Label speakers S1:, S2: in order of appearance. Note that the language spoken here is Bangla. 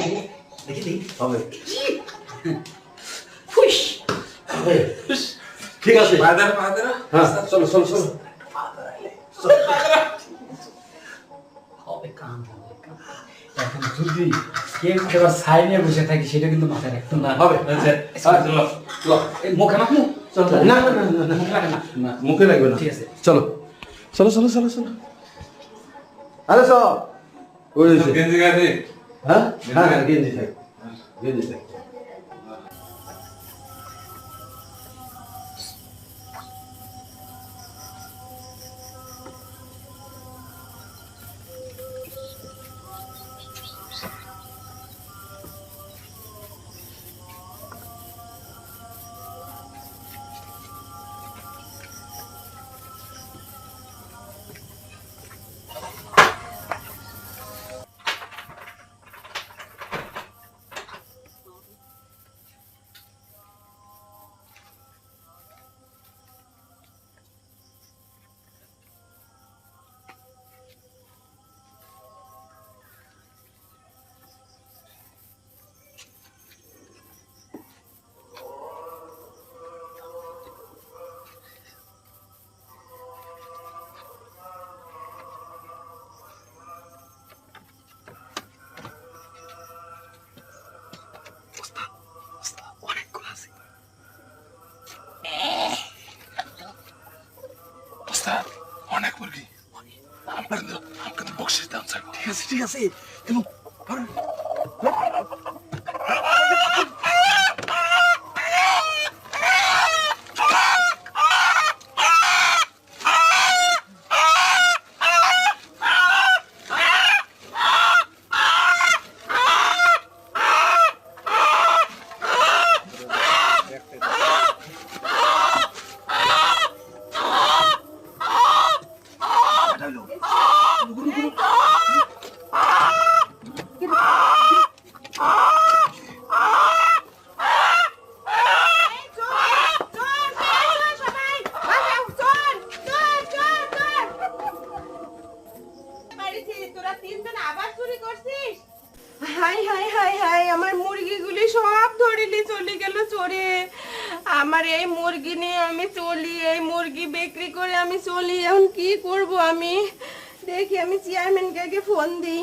S1: দেখি দেখি
S2: হবে
S1: ফুস
S2: হবে ঠিক আছে
S3: ফাদার
S2: হ্যাঁ চলো চলো চলো
S1: হবে কাম এখন যদি কেউ এবার সাইডে বসে থাকি সেটা কিন্তু মাথায় রাখতো না
S2: হবে
S1: চলো
S2: চলো
S1: এই মুখে মাখমু চলো
S2: না না না না
S1: মুখে লাগে না
S2: না মুখে লাগবে না
S1: ঠিক আছে
S2: চলো চলো চলো চলো চলো আরে সব ওই যে
S3: গেঞ্জি গাছে
S2: হ্যাঁ হ্যাঁ গেঞ্জি থাক গেঞ্জি থাক
S3: ওস্তাদ অনেক মুরগি আমাকে তো বকশিস দাম স্যার
S2: ঠিক আছে এবং
S4: হাই হাই হাই হাই আমার মুরগিগুলি সব ধরিলি চলে গেল চোরে আমার এই মুরগি নিয়ে আমি চলি এই মুরগি বিক্রি করে আমি চলি এখন কি করব আমি দেখি আমি চেয়ারম্যানকে আগে ফোন দিই